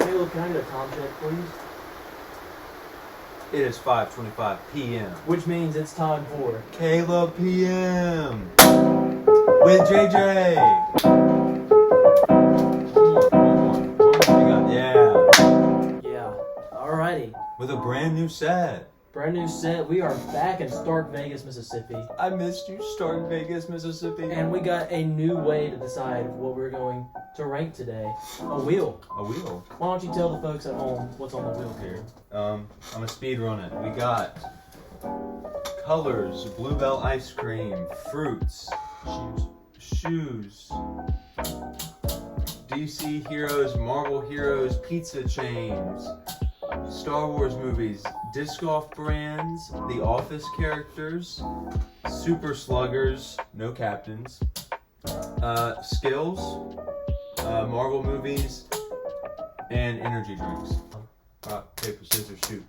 Caleb, can I get a time check, please? It is 5:25 p.m. Which means it's time for Caleb PM with JJ. Yeah. Alrighty. With a brand new set. Brand new set. We are back in Stark Vegas, Mississippi. I missed you, Stark Vegas, Mississippi. And we got a new way to decide what we're going to rank today. A wheel. A wheel. Why don't you tell the folks at home what's on the wheel here? I'm gonna speed run it. We got colors, Bluebell ice cream, fruits, shoes, DC heroes, Marvel heroes, pizza chains, Star Wars movies, disc golf brands, The Office characters, super sluggers, no captains, skills, Marvel movies, and energy drinks. Rock, paper, scissors, shoot.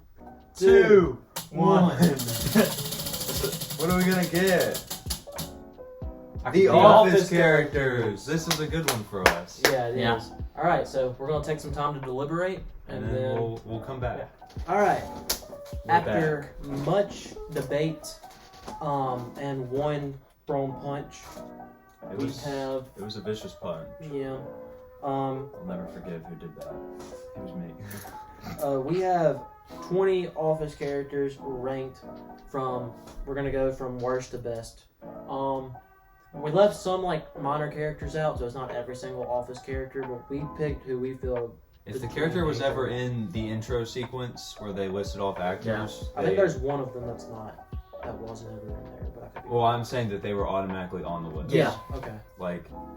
2, 1. What are we gonna get? The Office characters. This is a good one for us. Yeah, it is. Alright, so we're going to take some time to deliberate. And then we'll come back. Yeah. Alright. After much debate and one thrown punch, It was a vicious punch. Yeah. I'll never forgive who did that. It was me. We have 20 Office characters ranked from, we're going to go from worst to best. We left some minor characters out, so it's not every single Office character, but we picked who we feel. If the character was ever in the intro sequence where they listed off actors, I think there's one of them that wasn't ever in there, but I could be well, I'm saying that they were automatically on the list. Yeah. Okay.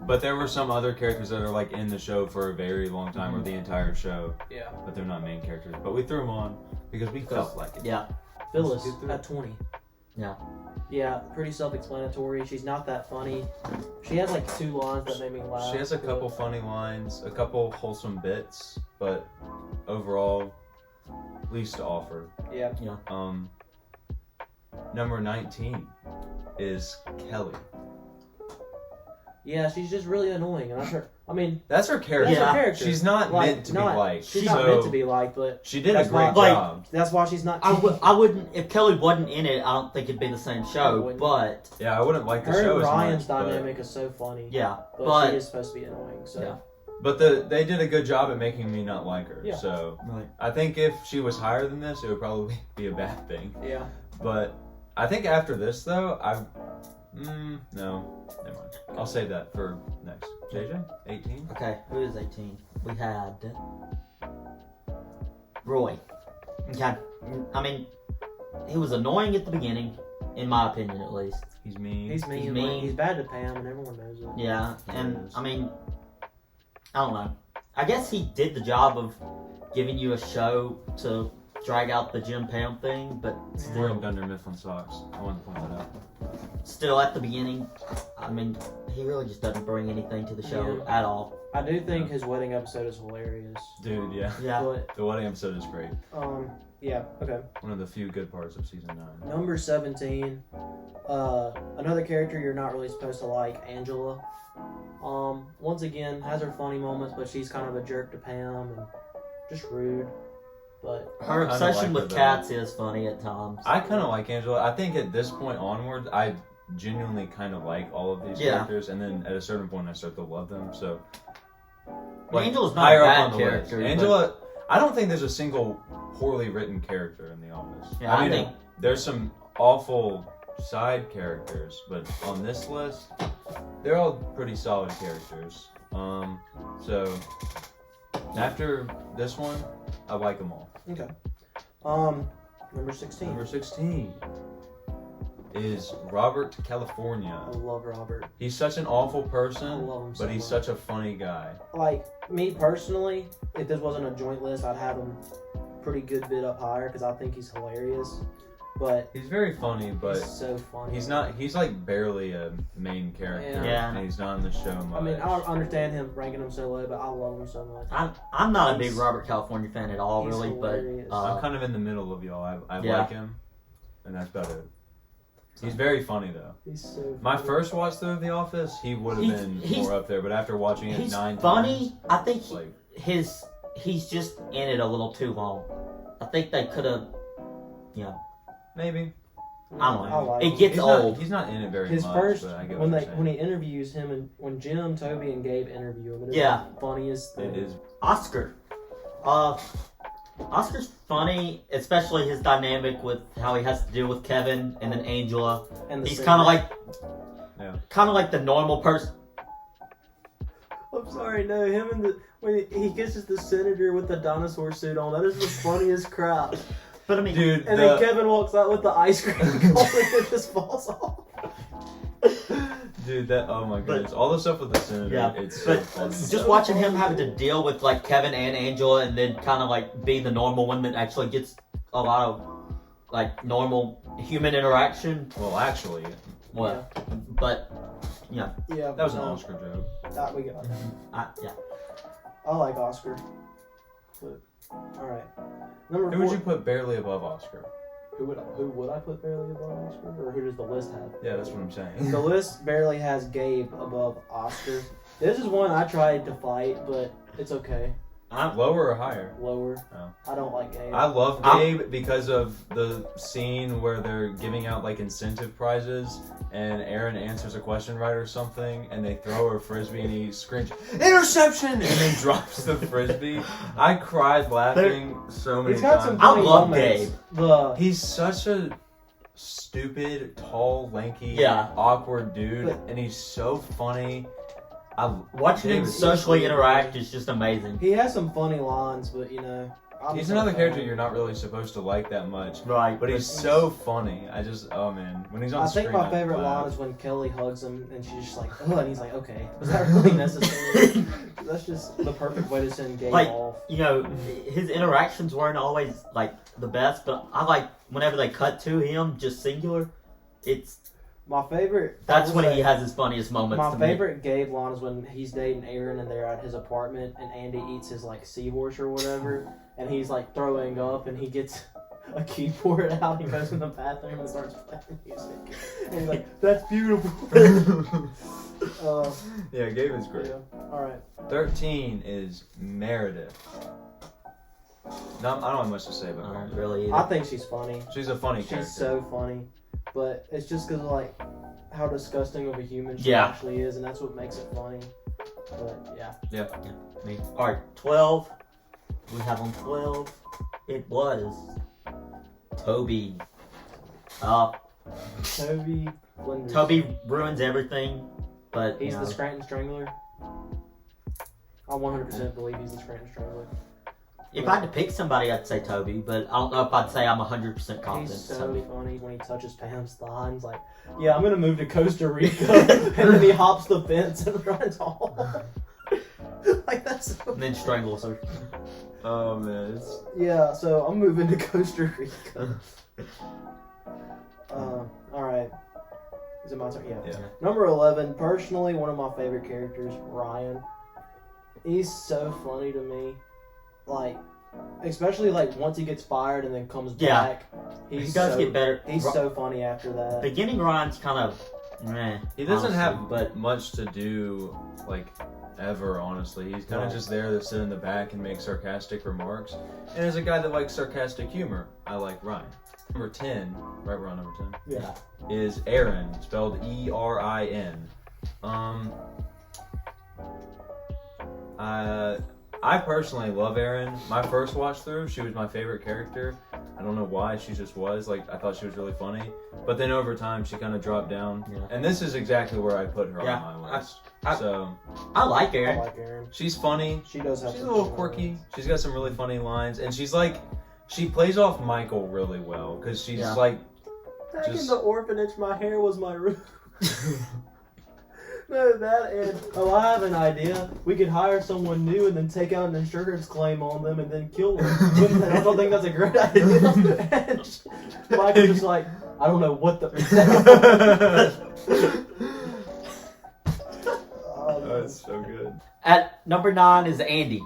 But there were some other characters that are in the show for a very long time, or the entire show. Yeah. But they're not main characters. But we threw them on because we felt like it. Yeah. Phyllis at 20. Yeah. Yeah, pretty self-explanatory. She's not that funny. She has 2 lines that made me laugh. She has a couple funny lines, a couple wholesome bits, but overall, least to offer. Yeah. Number 19 is Kelly. Yeah, she's just really annoying, and that's her. I mean, that's her character. That's her character. She's not meant to be liked. She's not meant to be liked, but she did a great job. That's why she's not. I wouldn't. If Kelly wasn't in it, I don't think it'd be the same show. But yeah, I wouldn't like the her show and as Ryan's much, dynamic is so funny. Yeah, but she is supposed to be annoying. So. Yeah. But they did a good job at making me not like her. Yeah. So right. I think if she was higher than this, it would probably be a bad thing. Yeah. But I think after this though, no, never mind. I'll save that for next. JJ, 18. Okay, who is 18? We had Roy. Okay, I mean, he was annoying at the beginning, in my opinion at least. He's mean. He's mean. He's bad to Pam, and everyone knows it. Yeah, and I mean, I don't know. I guess he did the job of giving you a show to drag out the Jim Pam thing, but still. Wearing Dunder Mifflin socks. I wanted to point that out. Still, at the beginning, I mean, he really just doesn't bring anything to the show at all. I do think his wedding episode is hilarious. Dude, yeah. Yeah. But, the wedding episode is great. yeah, okay. One of the few good parts of season 9. Number 17, another character you're not really supposed to like, Angela. Once again, has her funny moments, but she's kind of a jerk to Pam and just rude. But her obsession with cats is funny at times. I kind of like Angela. I think at this point onward, I genuinely kind of like all of these characters, and then at a certain point, I start to love them. So, Angela's not a bad character. Angela, I don't think there's a single poorly written character in The Office. Yeah, I mean, there's some awful side characters, but on this list, they're all pretty solid characters. So after this one, I like them all. Okay. Number 16. Number 16 is Robert California. I love Robert. He's such an awful person, I love him so but he's much. such a funny guy. Me personally, if this wasn't a joint list, I'd have him pretty good bit up higher because I think he's hilarious. But he's very funny, but he's so funny. He's barely a main character. Yeah. And he's not in the show much. I mean, I don't understand him ranking him so low, but I love him so much. I'm not a big Robert California fan at all, really, hilarious. but I'm kind of in the middle of y'all. I like him, and that's about it. He's very funny though. He's so funny. My first watch through of The Office, he would have been more up there, but after watching it 9 times, funny. I think he's just in it a little too long. I think they could have, Maybe. I don't know. I like It him. gets old. He's not in it very His much. first but I get when what they you're when he saying. interviews him and when Jim, Toby, and Gabe interview him, it is Yeah. the funniest thing. It is. Oscar. Oscar's funny, especially his dynamic with how he has to deal with Kevin and then Angela. And the He's singer. kind of like the normal person. I'm sorry, no, him and when he kisses the senator with the dinosaur suit on, that is the funniest crap. But I mean, Dude, And then Kevin walks out with the ice cream cone and it just falls off. Dude, oh my goodness. All the stuff with the senator, Yeah, it's so but funny. just watching him having to deal with like Kevin and Angela, and then kind of like be the normal one that actually gets a lot of like normal human interaction. Well, actually, Well, but Yeah, that was an Oscar joke. That we got. yeah. I like Oscar. But, all right. Number Who 4. would you put barely above Oscar? Who would I put barely above Oscar, or who does the list have? Yeah, that's what I'm saying. The list barely has Gabe above Oscar. This is one I tried to fight, but it's okay. Lower or higher? Lower. Oh. I don't like Gabe. I love Gabe because of the scene where they're giving out like incentive prizes and Aaron answers a question right or something and they throw her a frisbee and he screams, "Interception!" and then drops the frisbee. I cried laughing so many He's got times. some I funny love moments. Gabe. He's such a stupid, tall, lanky, Yeah. awkward dude But- and he's so funny. Watching him Gabe is socially so interact is just amazing. He has some funny lines, but He's another character you're not really supposed to like that much. Right. But he's so funny. Oh man, when he's on I screen, think my favorite laugh. line is when Kelly hugs him and she's just like, "Oh," and he's like, "Okay, was that really necessary?" That's just the perfect way to send Gabe Like, off. His interactions weren't always like the best, but I like whenever they cut to him just singular. My favorite. That's I when would he say has his funniest moments. My to me. favorite Gabe line is when he's dating Aaron and they're at his apartment and Andy eats his like seahorse or whatever, and he's like throwing up and he gets a keyboard out and goes in the bathroom and starts playing music. And he's like, "That's beautiful." Yeah, Gabe is great. Yeah. All right. 13 is Meredith. No, I don't have much to say about I don't Meredith. really. I think she's funny. She's a funny character. She's so funny, but it's just because of like how disgusting of a human she Yeah. actually is, and that's what makes it funny. But yeah. All right, 12. We have on 12. It was Toby. Toby Flinders. Toby ruins everything, but He's the Scranton Strangler. I 100% believe he's the Scranton Strangler. If I had to pick somebody, I'd say Toby, but I don't know if I'd say I'm 100% confident. He's so Toby. funny when he touches Pam's thigh. He's like, "Yeah, I'm gonna move to Costa Rica," and then he hops the fence and runs off. Like that's. So... And then strangles her. Oh man, Yeah, so I'm moving to Costa Rica. All right. Is it my turn? Yeah. Number 11. Personally, one of my favorite characters, Ryan. He's so funny to me. Like, especially like once he gets fired and then comes back. He does get better. He's so funny after that. Beginning Ryan's kind of meh. he doesn't honestly, have much to do, like, ever, honestly. He's kind of just there to sit in the back and make sarcastic remarks. And as a guy that likes sarcastic humor, I like Ryan. Number 10, right, we're on number 10, Yeah. is Erin, spelled E-R-I-N. I personally love Erin. My first watch through, she was my favorite character. I don't know why, she just was. Like, I thought she was really funny. But then over time, she kind of dropped down. Yeah. And this is exactly where I put her Yeah, on my list. I like I Aaron. like Erin. She's funny. She does have She's a some little funny quirky. lines. She's got some really funny lines. And she's like, she plays off Michael really well. Because she's Yeah. like, Back in Just- the orphanage, my hair was my room. No, that and I have an idea. We could hire someone new and then take out an insurance claim on them and then kill them. I don't think that's a great idea. And Michael's just like, I don't know what the. that's so good. At number 9 is Andy.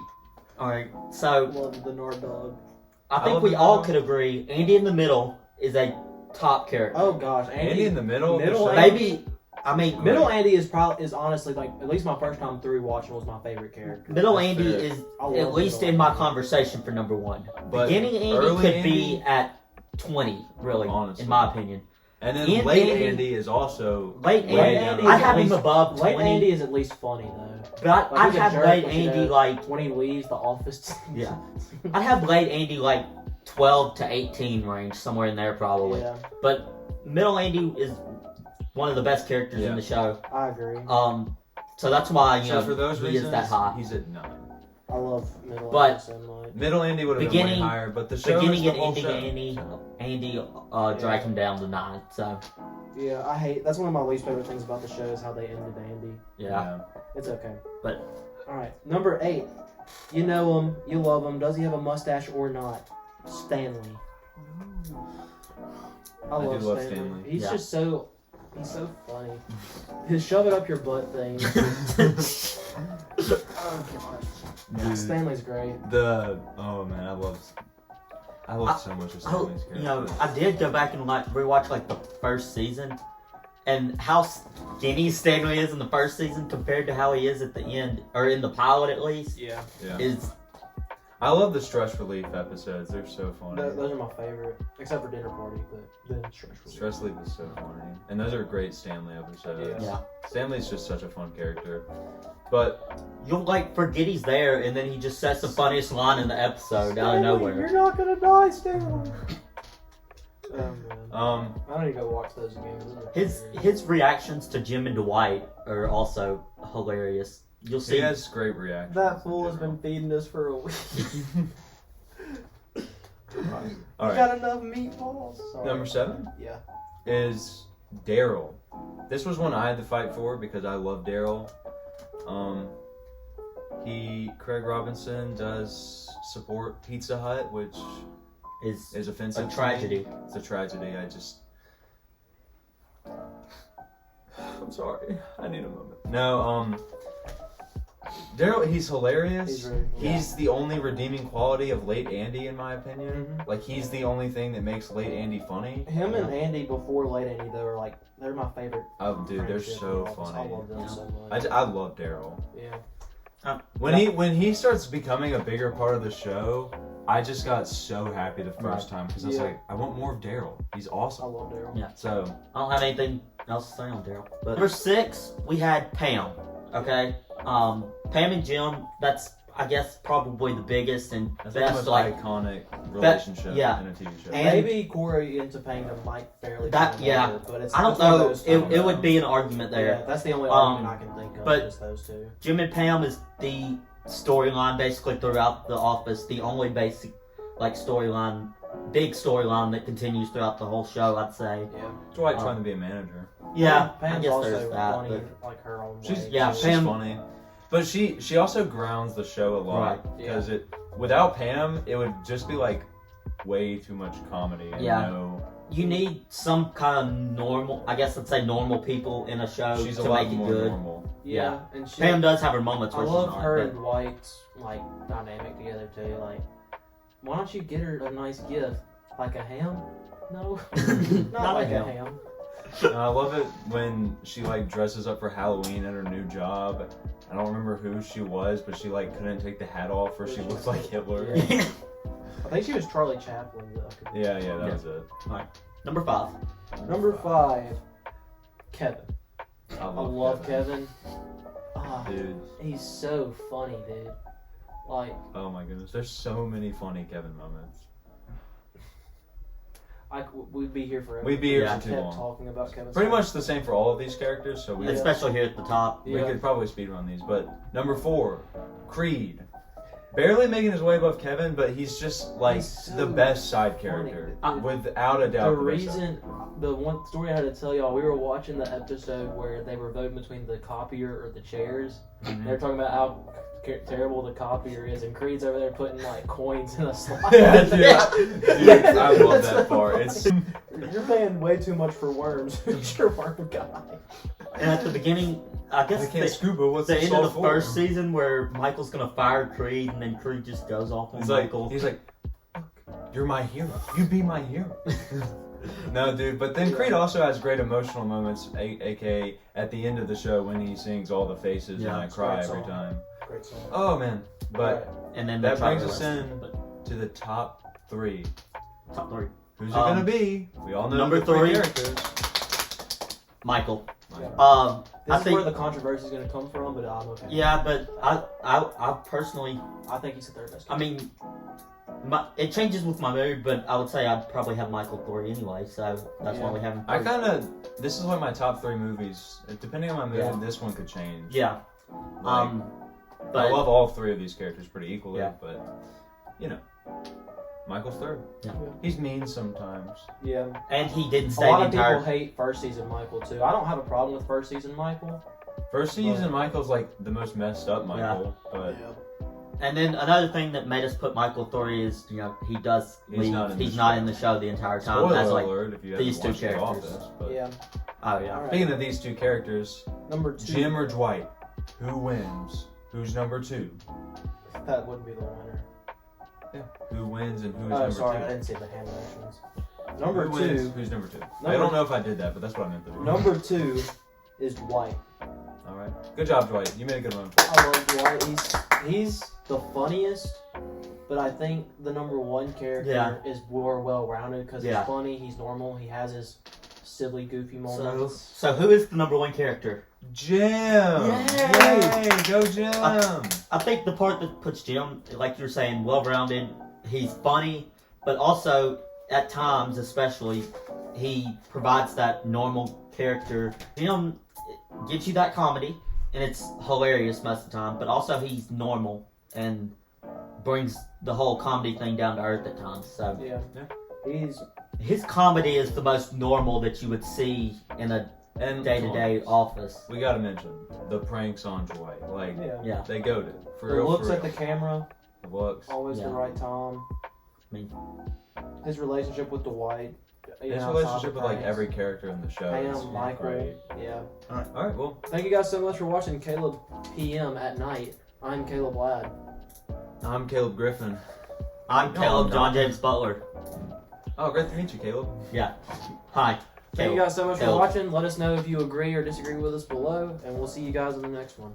All right, so Love the Nord dog. I I think love we the all dog. could agree Andy in the middle is a top character. Oh gosh, Andy in the middle? Middle Middle Andy. Maybe I mean, Middle Andy is honestly like at least my first time through watching was my favorite character. Middle That's Andy fair. is I love at least Middle in my Andy. conversation for number 1. But Beginning Andy early could Andy- be at 20, really, Honestly. in my opinion. And then Ian late Andy- Andy is also Late way Andy, down. is I at have him least- above Late 20, Andy is at least funny though. but Like, I'd he's a have jerk, late but you Andy know, like, when he leaves the office. yeah, I'd have late Andy like 12 to 18 range, somewhere in there probably. Yeah, But Middle Andy is one of the best characters Yeah. in the show. I agree. So that's why So for those he reasons, is that high. he's at 9. I love Middle But- Andy so much. Middle Andy would have been way Beginning- higher, but the show Beginning is the and whole ending show. Andy, So. Andy dragged him down to 9. So Yeah, I hate. That's one of my least favorite things about the show is how they ended Andy. yeah. It's okay. But- all right, number 8. You know him, you love him. Does he have a mustache or not? Stanley. I do love love Stanley. Stanley. He's Yeah. just so. He's so funny. His shove it up your butt thing. Oh god. Dude, Stanley's great. oh man, I love so much of Stanley's character. You know, I did go back and rewatch like the first season, and how skinny Stanley is in the first season compared to how he is at the end, or in the pilot at least, Yeah. Yeah. is I love the stress relief episodes. They're so funny. Those are my favorite, except for Dinner Party, but then Stress Relief. Stress relief is so funny, and those are great Stanley episodes. yeah. Stanley's just such a fun character, but You'll like forget he's there, and then he just says the funniest line in the episode out of nowhere. You're not gonna die, Stanley. Oh man. I need to go watch those again. Those are His reactions to Jim and Dwight are also hilarious. You'll see. he has great reactions. That fool in has been general. feeding us for a week. All right. Got enough meatballs. Sorry. Number 7 Yeah. is Daryl. This was one I had to fight for because I love Daryl. Craig Robinson does support Pizza Hut, which is is offensive. a to tragedy. me. It's a tragedy. I'm sorry. I need a moment. No, Daryl, he's hilarious. He's really cool. He's the only redeeming quality of late Andy, in my opinion. Mhm. Like, he's the only thing that makes late Andy funny. Him and Andy before late Andy though are like they're my favorite. Oh, dude, they're friendship so in the office. funny. I love them Yeah. so much. I love Daryl. Yeah. When he starts becoming a bigger part of the show, I just got so happy the first time because I was Yeah. like, I want more of Daryl. He's I awesome. love Daryl. Yeah. So I don't have anything else to say on Daryl. But number 6, we had Pam. Okay, Pam and Jim. That's I guess probably the biggest and that's the best most like iconic relationship yeah. in a TV show. And- Maybe Corey into Pangdom might fairly. That- come yeah. over, but it's I don't it's one of know. those It things. would be an argument Yeah, there. that's the only Um, argument I can think of. but- Just those two. Jim and Pam is the storyline basically throughout the office. The only basic like storyline, big storyline that continues throughout the whole show. I'd say. Yeah. Dwight trying to be a manager. Yeah, I Pam's guess also there's that. funny, But like her own She's way. Yeah, she's Pam- funny, but she also grounds the show a lot Right. because without Pam it would just be like way too much comedy. And Yeah. no, you need some kind of normal. I guess I'd say normal people in a show she's a to lot make it more good. normal. Yeah, and she. Pam does have her moments I where love she's not. her but- and Dwight's like dynamic together too. Like, why don't you get her a nice gift like a ham? No, not like a ham. And I love it when she like dresses up for Halloween at her new job. I don't remember who she was, but she like couldn't take the hat off or she looked like Hitler. Yeah. I think she was Charlie Chaplin though. Yeah, that Yeah. was it. Number 5. Number 5, Kevin. I I love Kevin. Ah, Dude, he's so funny, dude. Like, oh my goodness, there's so many funny Kevin moments. we'd be here forever. We'd be here Yeah. for too Kept long. talking about Kevin. Pretty much the same for all of these characters, so we, Yeah. Especially here at the top. we Yeah. could probably speedrun these. But number 4, Creed. Barely making his way above Kevin, but he's just like He's so the best side funny. character. I- Without a doubt. The the best side. reason, the one story I had to tell y'all, we were watching the episode where they were voting between the copier or the chairs. Mhm. They were talking about how terrible the copier is, and Creed's over there putting like coins in a slot. Yeah, dude, I love that part. It's You're paying way too much for worms. Who's your worm guy? And at the beginning, I guess I can't scuba. What's the the end salt of the for? first season where Michael's gonna fire Creed and then Creed just goes off on He's like, Michael. he's like, you're my hero. You be my hero. No, dude, but then Creed also has great emotional moments, aka at the end of the show when he sings All the Faces and I cry every time. Great song. Oh, man. But And then that the brings us trailer in but to the top 3. top 3. Who's it going to be? We all know number the 3 3. characters. Michael. Yeah. I This is think where the controversy is going to come from, but I'm okay. yeah, but I personally, I think he's the third best. I mean, it changes with my mood, but I would say I'd probably have Michael 3 anyway. So that's why we have him. I kind of. This is one of my top 3 movies. Depending on my mood, Yeah. this one could change. Yeah. Like, But I love all 3 of these characters pretty equally, Yeah. but you know, Michael's 3rd. Yeah. He's mean sometimes. Yeah. and he didn't A stay lot the of people entire. hate first season Michael too. I don't have a problem with first season Michael. First season, Michael's like the most messed up Michael, but And then another thing that made us put Michael 3 is, you know, he does He's leave. not in the He's show. not in the show the entire time. spoiler That's like, alert if you these haven't two watched The characters. Office. But Yeah. oh yeah. Alright. speaking of these 2 characters, Number 2. Jim or Dwight, who wins? Who's number 2? That wouldn't be the winner. Who wins and who's Oh, number sorry, 2? I didn't see the hand motions. Number Who wins, 2. who's number 2? I Number- don't know if I did that, but that's what I meant to do. Number 2 is Dwight. All right, good job, Dwight. You made a good run. I love Dwight. He's the funniest, but I think the number 1 character Yeah. is more well-rounded because Yeah. he's funny, he's normal, he has his silly, goofy So, moments. so who is the number 1 character? Jim! Yay! Yay! Go Jim! I think the part that puts Jim, like you're saying, well-rounded. He's funny, but also at times, especially, he provides that normal character. You know, it gives you that comedy, and it's hilarious most of the time. But also, he's normal and brings the whole comedy thing down to earth at times. So Yeah. Yeah. his comedy is the most normal that you would see in a And day-to-day office. we gotta mention the pranks on Dwight. Like, Yeah. Yeah. they goaded. For The real, looks for at real. the camera, The looks. always the Yeah. right time. I mean, His relationship with Dwight. His relationship with like every character in the show is Pam, Michael. great. Yeah. All right, well, Thank you guys so much for watching Caleb PM at night. I'm Caleb Ladd. I'm Caleb Griffin. I'm No, Caleb I'm John not. James Butler. Oh, great to meet you, Caleb. Yeah. Hi. Thank you guys so much for Caleb. watching. Let us know if you agree or disagree with us below, and we'll see you guys in the next one.